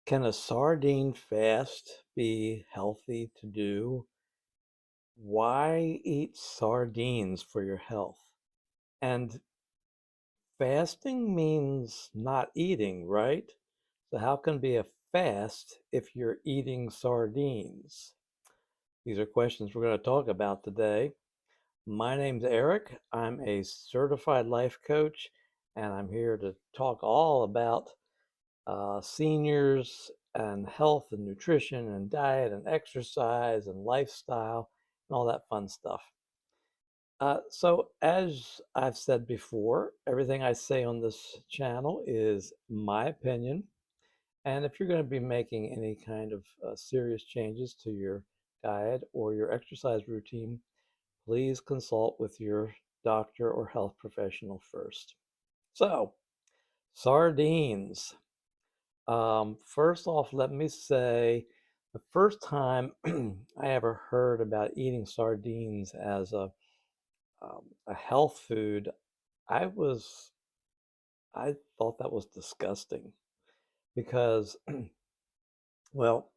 Can a sardine fast be healthy to do? Why eat sardines for your health? And fasting means not eating, right? So how can it be a fast if you're eating sardines? These are questions we're going to talk about today. My name's Eric. I'm a certified life coach, and I'm here to talk all about seniors and health and nutrition and diet and exercise and lifestyle and all that fun stuff. So, as I've said before, everything I say on this channel is my opinion. And if you're going to be making any kind of serious changes to your diet or your exercise routine, please consult with your doctor or health professional first. So, sardines. First off, let me say the first time I ever heard about eating sardines as a health food, I was I thought that was disgusting because, well,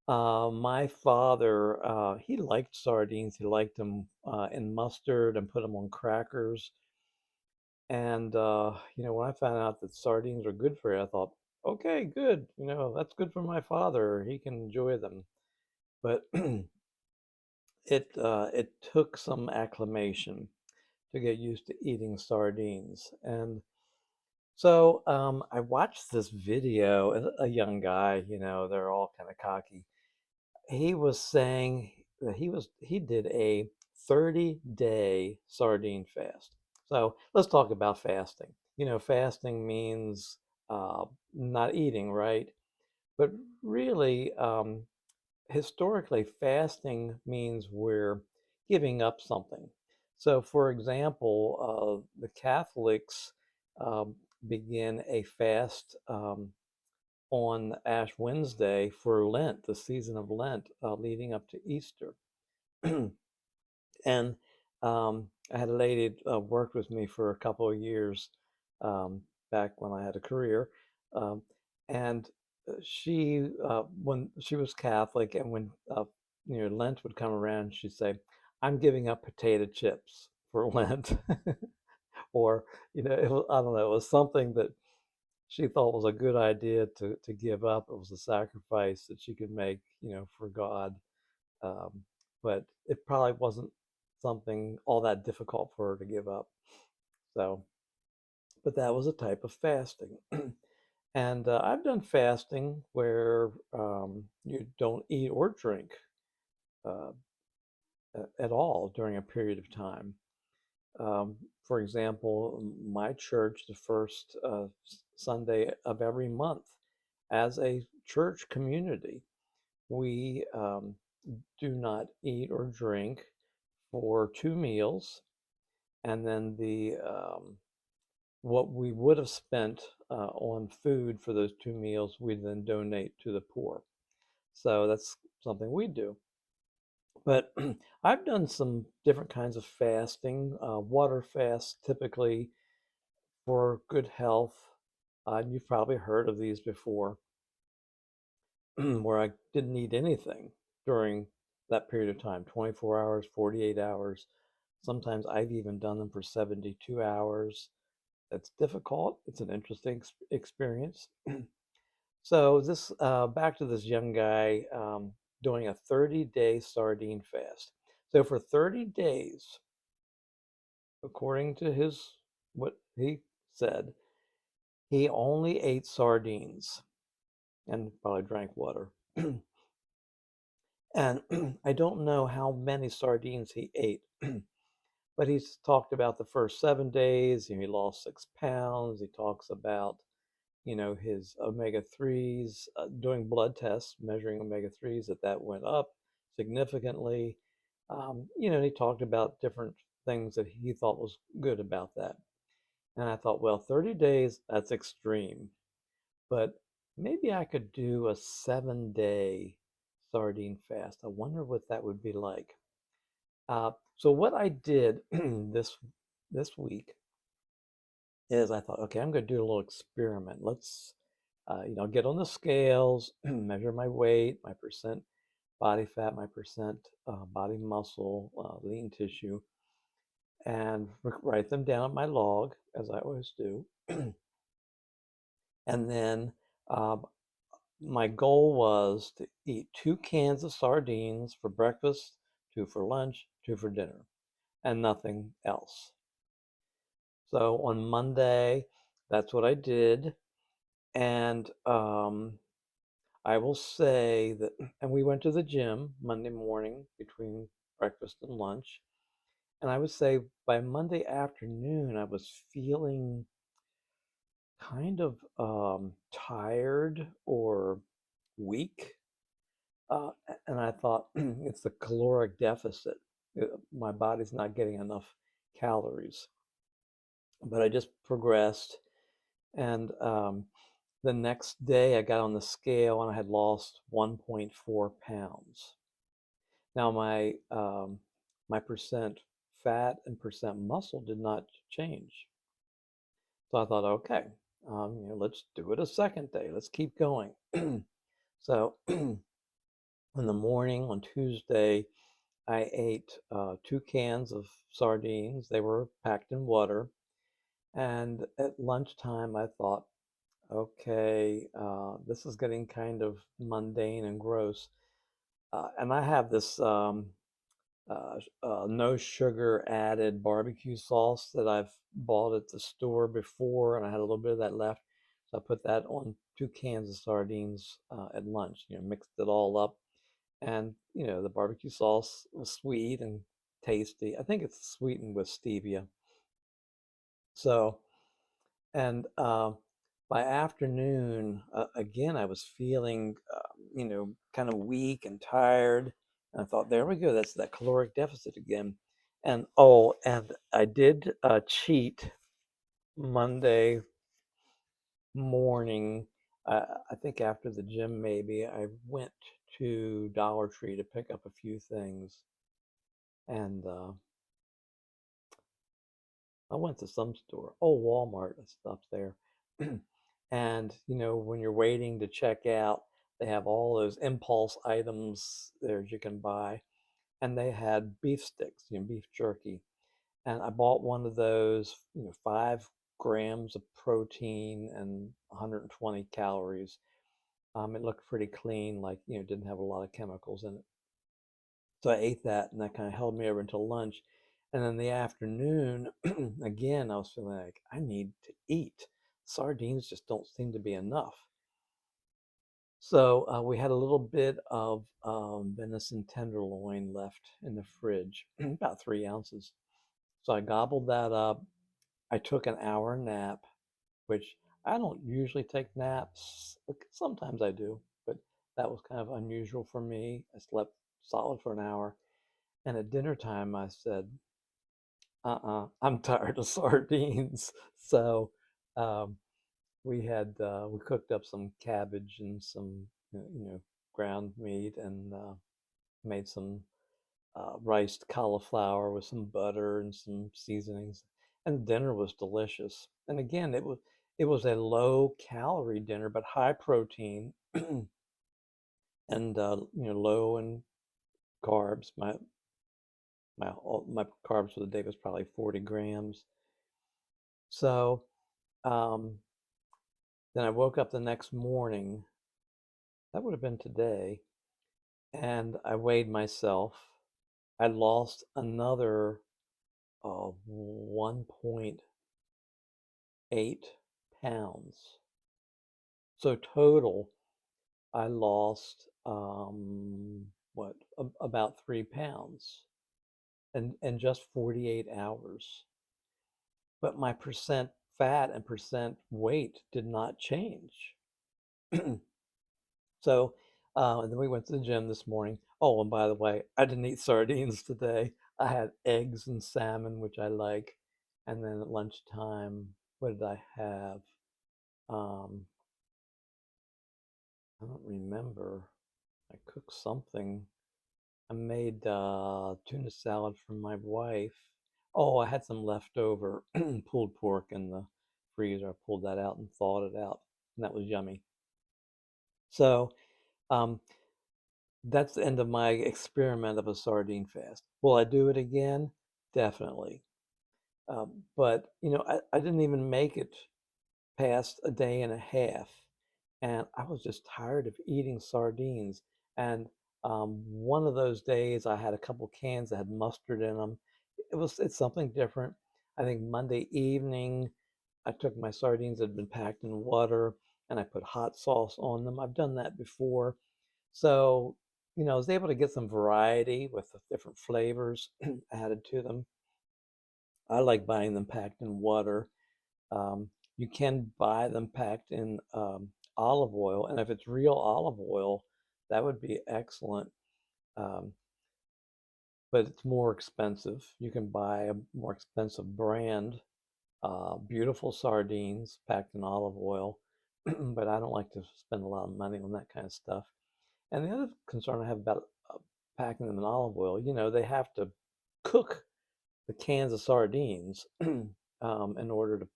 my father he liked sardines. He liked them in mustard and put them on crackers. And when I found out that sardines are good for you, I thought, okay, good. That's good for my father. He can enjoy them. But it took some acclimation to get used to eating sardines. And so I watched this video, a young guy, they're all kind of cocky. He was saying that he did a 30-day sardine fast. So let's talk about fasting. Fasting means not eating, right? But really, historically, fasting means we're giving up something. So, for example, the Catholics um, begin a fast on Ash Wednesday for Lent, the season of Lent, leading up to Easter. And I had a lady worked with me for a couple of years um, back when I had a career, um, and when she was Catholic, and when Lent would come around, she'd say, "I'm giving up potato chips for Lent," or I don't know, it was something that she thought was a good idea to give up. It was a sacrifice that she could make, for God. Um, but it probably wasn't something all that difficult for her to give up. So, but that was a type of fasting. And I've done fasting where you don't eat or drink uh, at all during a period of time. For example, my church, the first Sunday of every month, as a church community, we do not eat or drink for 2 meals, and then the what we would have spent on food for those 2 meals, we then donate to the poor. So that's something we do. But I've done some different kinds of fasting, water fasts typically for good health. You've probably heard of these before, where I didn't eat anything during that period of time, 24 hours, 48 hours. Sometimes I've even done them for 72 hours. That's difficult. It's an interesting experience. So this back to this young guy doing a 30-day sardine fast. So for 30 days, according to his what he said, he only ate sardines and probably drank water. And I don't know how many sardines he ate, but he's talked about the first 7 days. He lost 6 pounds. He talks about his omega 3s, doing blood tests, measuring omega 3s, that went up significantly. He talked about different things that he thought was good about that. And I thought, well, 30 days, that's extreme. But maybe I could do a 7-day sardine fast. I wonder what that would be like. So what I did this week is I thought, okay, I'm going to do a little experiment. Get on the scales, measure my weight, my percent body fat, my percent body muscle, lean tissue, and write them down in my log, as I always do. And then um, my goal was to eat 2 cans of sardines for breakfast, two for lunch, two for dinner, and nothing else. So on Monday, that's what I did. And I will say that, and we went to the gym Monday morning between breakfast and lunch. And I would say by Monday afternoon, I was feeling kind of tired or weak. And I thought it's the caloric deficit. My body's not getting enough calories. But I just progressed. And the next day, I got on the scale and I had lost 1.4 pounds. Now, my percent fat and percent muscle did not change. So I thought, okay, let's do it a second day. Let's keep going. So in the morning on Tuesday, I ate 2 cans of sardines. They were packed in water. And at lunchtime, I thought, okay, this is getting kind of mundane and gross. And I have this no sugar added barbecue sauce that I've bought at the store before, and I had a little bit of that left. So I put that on 2 cans of sardines at lunch, mixed it all up. And, the barbecue sauce was sweet and tasty. I think it's sweetened with stevia. So, and by afternoon, again, I was feeling, kind of weak and tired. And I thought, there we go. That's that caloric deficit again. And oh, and I did cheat Monday morning. I think after the gym, maybe I went to Dollar Tree to pick up a few things. And I went to some store. Oh, Walmart and stuff there. And, when you're waiting to check out, they have all those impulse items there you can buy. And they had beef sticks, beef jerky. And I bought one of those, 5 grams of protein and 120 calories. It looked pretty clean, like, didn't have a lot of chemicals in it. So I ate that, and that kind of held me over until lunch. And then the afternoon, again, I was feeling like I need to eat. Sardines just don't seem to be enough. So we had a little bit of venison tenderloin left in the fridge, about 3 ounces. So I gobbled that up. I took an hour nap, which I don't usually take naps. Sometimes I do, but that was kind of unusual for me. I slept solid for an hour. And at dinner time, I said, I'm tired of sardines. So um, we cooked up some cabbage and some, ground meat and made some riced cauliflower with some butter and some seasonings. And dinner was delicious. And again, it was a low calorie dinner, but high protein and low in carbs. My carbs for the day was probably 40 grams. So um, then I woke up the next morning. That would have been today, and I weighed myself. I lost another 1.8 pounds. So total, I lost about 3 pounds in just 48 hours. But my percent fat and percent weight did not change. So, and then we went to the gym this morning. Oh, and by the way, I didn't eat sardines today. I had eggs and salmon, which I like. And then at lunchtime, what did I have? Um, I don't remember. I cooked something. I made tuna salad for my wife. Oh, I had some leftover pulled pork in the freezer. I pulled that out and thawed it out, and that was yummy. So um, that's the end of my experiment of a sardine fast. Will I do it again? Definitely. But I didn't even make it past a day and a half, and I was just tired of eating sardines. And one of those days, I had a couple cans that had mustard in them. It's something different. I think Monday evening, I took my sardines that had been packed in water and I put hot sauce on them. I've done that before, so I was able to get some variety with the different flavors added to them. I like buying them packed in water. You can buy them packed in olive oil, and if it's real olive oil, that would be excellent. Um, but it's more expensive. You can buy a more expensive brand, beautiful sardines packed in olive oil, but I don't like to spend a lot of money on that kind of stuff. And the other concern I have about packing them in olive oil, they have to cook the cans of sardines in order to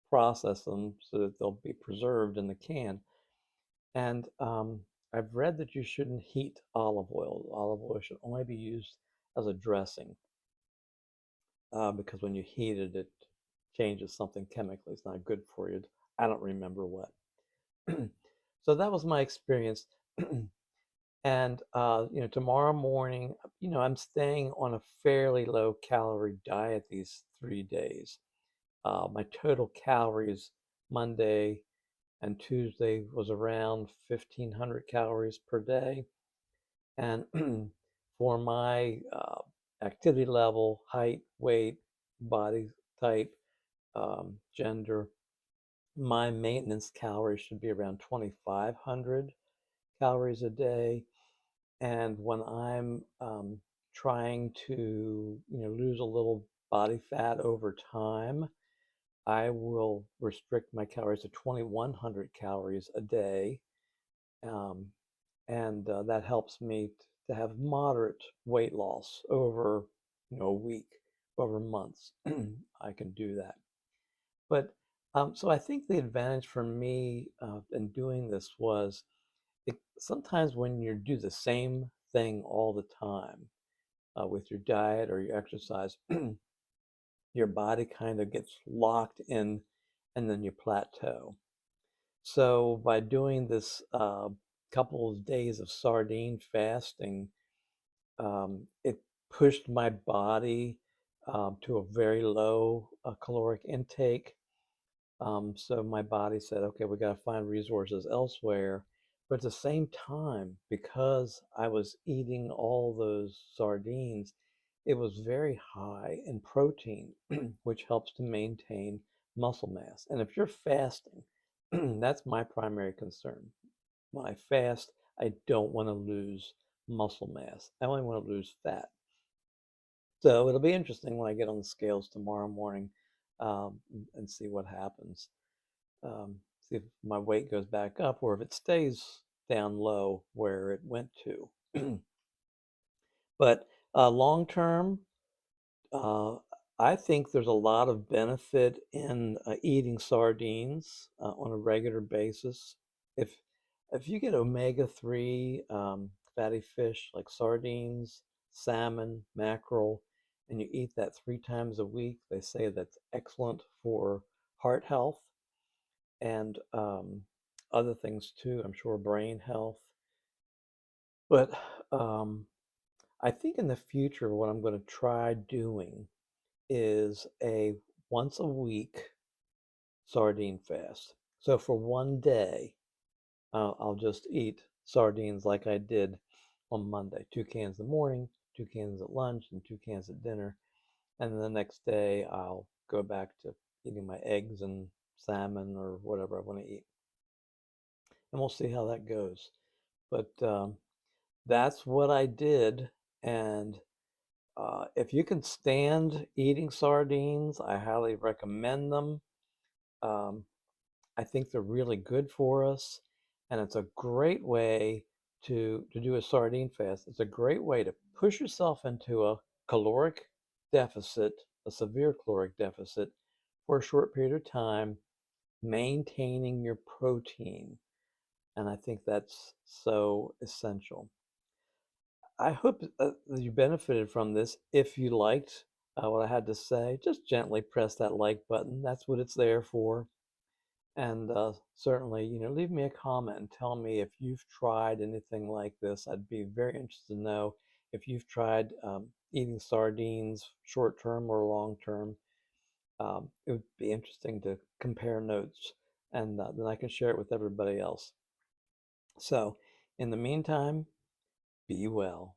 process them so that they'll be preserved in the can. And I've read that you shouldn't heat olive oil. Olive oil should only be used as a dressing because when you heat it, it changes something chemically. It's not good for you. I don't remember what. So that was my experience. And tomorrow morning, I'm staying on a fairly low calorie diet these 3 days. My total calories Monday and Tuesday was around 1,500 calories per day. And for my activity level, height, weight, body type, gender, my maintenance calories should be around 2,500 calories a day. And when I'm trying to, lose a little body fat over time, I will restrict my calories to 2,100 calories a day. Um, and that helps me to have moderate weight loss over, a week, over months. I can do that. But so I think the advantage for me in doing this was sometimes when you do the same thing all the time with your diet or your exercise, your body kind of gets locked in and then you plateau. So by doing this couple of days of sardine fasting, it pushed my body to a very low caloric intake. So my body said, okay, we got to find resources elsewhere. But at the same time, because I was eating all those sardines, it was very high in protein, which helps to maintain muscle mass. And if you're fasting, that's my primary concern. When I fast, I don't want to lose muscle mass. I only want to lose fat. So it'll be interesting when I get on the scales tomorrow morning and see what happens. See if my weight goes back up or if it stays down low where it went to. But long term, uh, I think there's a lot of benefit in eating sardines on a regular basis. If if you get omega-3 fatty fish like sardines, salmon, mackerel, and you eat that 3 times a week, they say that's excellent for heart health and other things too. I'm sure brain health. But um, I think in the future, what I'm going to try doing is a once a week sardine fast. So for one day, I'll just eat sardines like I did on Monday, 2 cans in the morning, 2 cans at lunch, and 2 cans at dinner. And then the next day, I'll go back to eating my eggs and salmon or whatever I want to eat. And we'll see how that goes. But that's what I did. And if you can stand eating sardines, I highly recommend them. Um, I think they're really good for us, and it's a great way to do a sardine fast. It's a great way to push yourself into a caloric deficit, a severe caloric deficit, for a short period of time, maintaining your protein. And I think that's so essential. I hope that you benefited from this. If you liked what I had to say, just gently press that like button. That's what it's there for. And certainly, leave me a comment and tell me if you've tried anything like this. I'd be very interested to know if you've tried eating sardines short term or long term. It would be interesting to compare notes, and then I can share it with everybody else. So, in the meantime, be well.